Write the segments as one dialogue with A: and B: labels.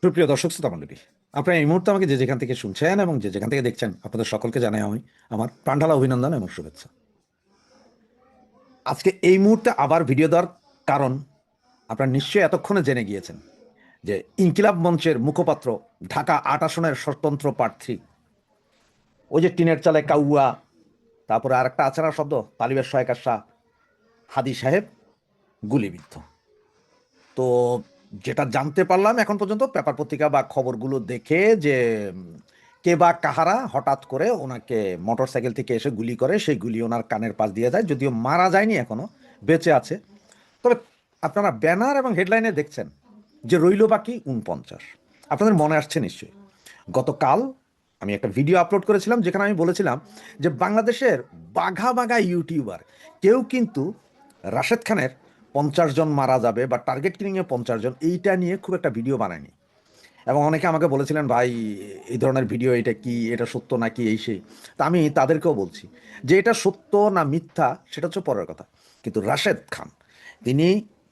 A: সুপ্রিয় দর্শক শ্রোতা মণ্ডলী, আপনারা এই মুহূর্তে আমাকে যে যেখান থেকে শুনছেন এবং যে যেখান থেকে দেখছেন, আপনাদের সকলকে জানাই আমি আমার প্রাণঢালা অভিনন্দন এবং শুভেচ্ছা। আজকে এই মুহূর্তে আবার ভিডিও দেওয়ার কারণ আপনারা নিশ্চয়ই এতক্ষণে জেনে গিয়েছেন যে ইনকিলাব মঞ্চের মুখপাত্র, ঢাকা ৮ আসনের স্বতন্ত্র প্রার্থী, ওই যে টিনের চালে কাউয়া, তারপরে আর একটা আচারা শব্দ, তালিবের সহায়কার শাহ হাদি সাহেব গুলিবিদ্ধ। তো যেটা জানতে পারলাম এখন পর্যন্ত পেপার পত্রিকা বা খবরগুলো দেখে, যে কে বা কাহারা হঠাৎ করে ওনাকে মোটর সাইকেল থেকে এসে গুলি করে, সেই গুলি ওনার কানের পাশ দিয়ে যায়, যদিও মারা যায়নি, এখনো বেঁচে আছে। তবে আপনারা ব্যানার এবং হেডলাইনে দেখছেন যে রইল বাকি ৪৯। আপনাদের মনে আসছে নিশ্চয়ই, গতকাল আমি একটা ভিডিও আপলোড করেছিলাম যেখানে আমি বলেছিলাম যে বাংলাদেশের বাঘা বাঘা ইউটিউবার কেউ কিন্তু রাশেদ খানের ৫০ জন মারা যাবে বা টার্গেট কিলিংয়ে ৫০ জন, এইটা নিয়ে খুব একটা ভিডিও বানায়নি। এবং অনেকে আমাকে বলেছিলেন, ভাই এই ধরনের ভিডিও এটা কি, এটা সত্য নাকি, এই সেই। তা আমি তাদেরকেও বলছি যে এটা সত্য না মিথ্যা সেটা হচ্ছে পরের কথা, কিন্তু রাশেদ খান তিনি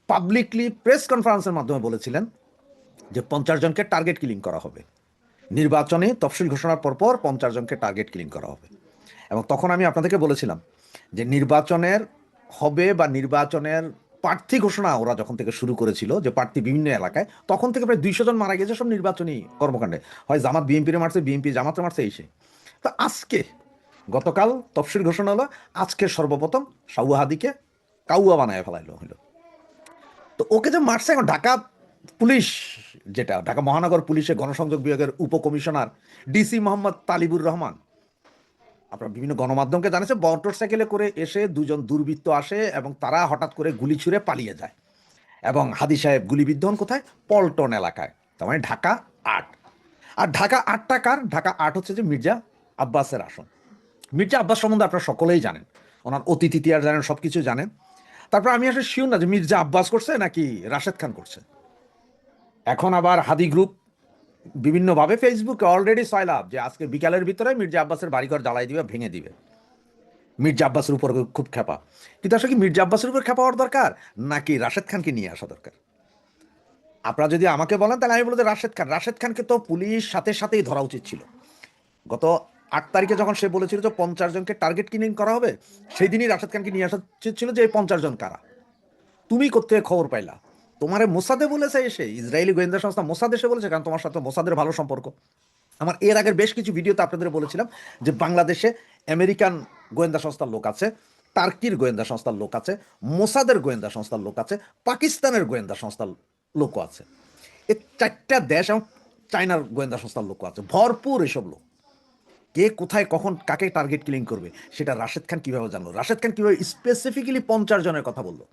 A: পাবলিকলি প্রেস কনফারেন্সের মাধ্যমে বলেছিলেন যে ৫০ জনকে টার্গেট কিলিং করা হবে, নির্বাচনে তফসিল ঘোষণার পরপর ৫০ জনকে টার্গেট কিলিং করা হবে। এবং তখন আমি আপনাদেরকে বলেছিলাম যে নির্বাচনের হবে বা নির্বাচনের প্রার্থী ঘোষণা ওরা যখন থেকে শুরু করেছিল, যে প্রার্থী বিভিন্ন এলাকায়, তখন থেকে প্রায় ২০০ জন মারা গেছে সব নির্বাচনী কর্মকাণ্ডে, হয় জামাত বিএনপির মারছে, বিএনপি জামাতে মারছে, এই সেই। তো আজকে গতকাল তফসিল ঘোষণা হলো, আজকে সর্বপ্রথম সাউহাদিকে কাউয়া বানায় ফেলাইলো হলো। তো ওকে যে মারছে, এখন ঢাকা পুলিশ, যেটা ঢাকা মহানগর পুলিশের গণসংযোগ বিভাগের উপকমিশনার ডিসি মোহাম্মদ তালিবুর রহমান, আপনার বিভিন্ন গণমাধ্যমকে জানিয়েছে, মোটর সাইকেলে করে এসে দুজন দুর্বৃত্ত আসে এবং তারা হঠাৎ করে গুলি ছুঁড়ে পালিয়ে যায়। এবং হাদি সাহেব গুলিবিদ্ধ হন কোথায়? পল্টন এলাকায়, তার মানে ঢাকা ৮। আর ঢাকা ৮টা কার? ঢাকা ৮ হচ্ছে যে মির্জা আব্বাসের আসন। মির্জা আব্বাস সম্বন্ধে আপনারা সকলেই জানেন, ওনার অতীত ইতিহাস জানেন, সব কিছু জানেন। তারপর আমি আসলে শিওর না যে মির্জা আব্বাস করছে নাকি রাশেদ খান করছে। এখন আবার হাদি গ্রুপ বিভিন্নভাবে ফেসবুকে অলরেডি সয়লাভ যে আজকে বিকালের ভিতরে মির্জা আব্বাসের বাড়িঘর জ্বালাই দিবে, ভেঙে দিবে। মির্জা আব্বাসের উপর খুব খেপা। কিন্তু আসলে কি মির্জা আব্বাসের উপর খেপা হওয়ার দরকার, নাকি রাশেদ খানকে নিয়ে আসা দরকার? আপনারা যদি আমাকে বলেন তাহলে আমি বলবো যে রাশেদ খানকে তো পুলিশ সাথে সাথেই ধরা উচিত ছিল। গত ৮ তারিখে যখন সে বলেছিল যে ৫০ জনকে টার্গেট কিলিং করা হবে, সেই দিনই রাশেদ খানকে নিয়ে আসা উচিত ছিল, যে এই ৫০ জন কারা, তুমি কোত্থেকে খবর পাইলা? তোমারে মোসাদে বলেছে, এসে ইসরায়েলি গোয়েন্দা সংস্থা মোসাদ এসে বলেছে, কারণ তোমার সাথে মোসাদের ভালো সম্পর্ক। আমার এর আগের বেশ কিছু ভিডিওতে আপনাদের বলেছিলাম যে বাংলাদেশে আমেরিকান গোয়েন্দা সংস্থার লোক আছে, টার্কির গোয়েন্দা সংস্থার লোক আছে, মোসাদের গোয়েন্দা সংস্থার লোক আছে, পাকিস্তানের গোয়েন্দা সংস্থার লোকও আছে। এই 4টা দেশ এবং চায়নার গোয়েন্দা সংস্থার লোকও আছে, ভরপুর এসব লোক। কে কোথায় কখন কাকে টার্গেট কিলিং করবে সেটা রাশেদ খান কিভাবে জানলো? রাশেদ খান কিভাবে স্পেসিফিক্যালি ৫০ জনের কথা বললো?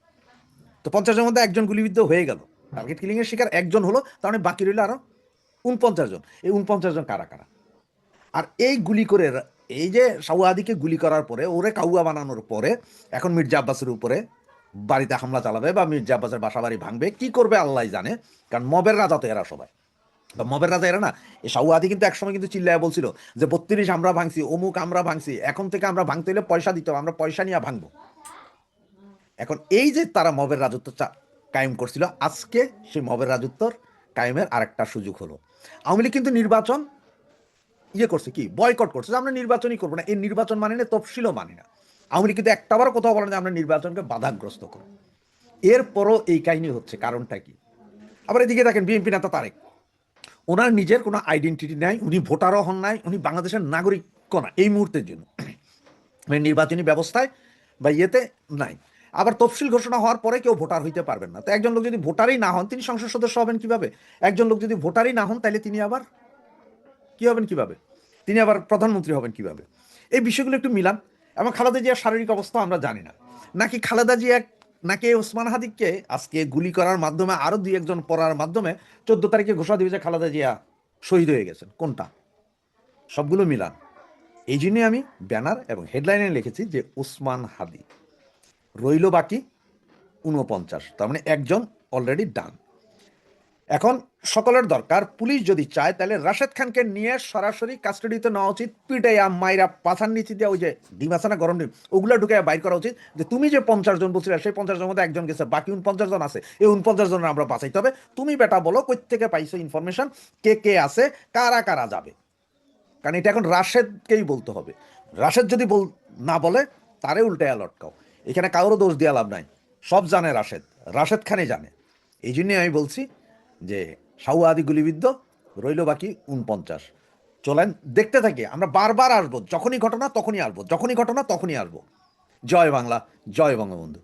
A: তো ৫০ জনের মধ্যে একজন গুলিবিদ্ধ হয়ে গেল, টার্গেট কিলিং এর শিকার একজন হলো, তার মানে বাকি রইল আরো ৪৯ জন। এই ৪৯ জন কারা কারা? আর এই গুলি করে, এই যে সাউয়াদিকে গুলি করার পরে, ওরে কাউয়া বানানোর পরে, এখন মির্জা আব্বাসের উপরে বাড়িতে হামলা চালাবে বা মির্জা আব্বাসের বাসা বাড়ি ভাঙবে, কি করবে আল্লাহ জানে। কারণ মবের রাজা তো এরা সবাই, বা মবের রাজা এরা না। এই সাউয়াদি কিন্তু একসময় কিন্তু চিল্লায় বলছিল যে ৩২ আমরা ভাঙছি, অমুক আমরা ভাঙছি, এখন থেকে আমরা ভাঙতে হলে পয়সা দিতে হবে, আমরা পয়সা নিয়ে ভাঙবো। এখন এই যে তারা মবের রাজত্ব কায়েম করছিল, আজকে সেই মবের রাজত্বর কায়েমের আরেকটা সুযোগ হলো। আওয়ামী লীগ কিন্তু নির্বাচন করছে, কি বয়কট করছে, যে আমরা নির্বাচনই করবো না। এই নির্বাচন মানে না, তফসিলও মানে না। আওয়ামী লীগ কিন্তু একটাবারও কোথাও বলেন যে আমরা নির্বাচনকে বাধাগ্রস্ত করব। এরপরও এই কাহিনী হচ্ছে, কারণটা কি? আবার এদিকে দেখেন বিএনপি নেতা তারেক, ওনার নিজের কোনো আইডেন্টিটি নাই, উনি ভোটারও হন নাই, উনি বাংলাদেশের নাগরিকও না এই মুহূর্তের জন্য, মানে নির্বাচনী ব্যবস্থায় বা ইয়েতে নাই। আবার তফসিল ঘোষণা হওয়ার পরে কেউ ভোটার হইতে পারবেন না। তো একজন লোক যদি ভোটারই না হন, তিনি সংসদ সদস্য হবেন কিভাবে? একজন লোক যদি ভোটারই না হন, তাহলে তিনি আবার কি হবেন কিভাবে? তিনি আবার প্রধানমন্ত্রী হবেন কিভাবে? এই বিষয়গুলো একটু মিলান। এবং খালেদা জিয়ার শারীরিক অবস্থা আমরা জানি না, নাকি খালেদা জিয়া, নাকি ওসমান হাদিককে আজকে গুলি করার মাধ্যমে আরো ২-১ জন পড়ার মাধ্যমে ১৪ তারিখে ঘোষণা দিবে যে খালেদা জিয়া শহীদ হয়ে গেছেন, কোনটা? সবগুলো মিলান। এই জন্যই আমি ব্যানার এবং হেডলাইনে লিখেছি যে ওসমান হাদি রইল বাকি ৪৯, তার মানে একজন অলরেডি ডান। এখন সকলের দরকার, পুলিশ যদি চায় তাহলে রাশেদ খানকে নিয়ে সরাসরি কাস্টাডিতে নেওয়া উচিত, পিটাইয়া মাইরা পাছার নিচে দিয়ে ওই যে ডিম আছে না, গরম ডিম, ওগুলো ঢুকে বাইর করা উচিত, যে তুমি যে 50 জন বলছিলে সেই 50 জনের মধ্যে একজন গেছে, বাকি 49 জন আছে, এই 49 জনের আমরা বাঁচাইতে হবে। তুমি বেটা বলো কই থেকে পাইছো ইনফরমেশন, কে কে আছে, কারা কারা যাবে, কারণ এটা এখন রাশেদকেই বলতে হবে। রাশেদ যদি না বলে, তারে উল্টে লটকাও। এখানে কারোর দোষ দেওয়া লাভ নাই, সব জানে রাশেদ, রাশেদ খানই জানে। এই জন্যই আমি বলছি যে সাউয়া আদি গুলিবিদ্ধ, রইল বাকি 49। চলেন দেখতে থাকি, আমরা বারবার আসবো, যখনই ঘটনা তখনই আসবো, যখনই ঘটনা তখনই আসবো। জয় বাংলা, জয় বঙ্গবন্ধু।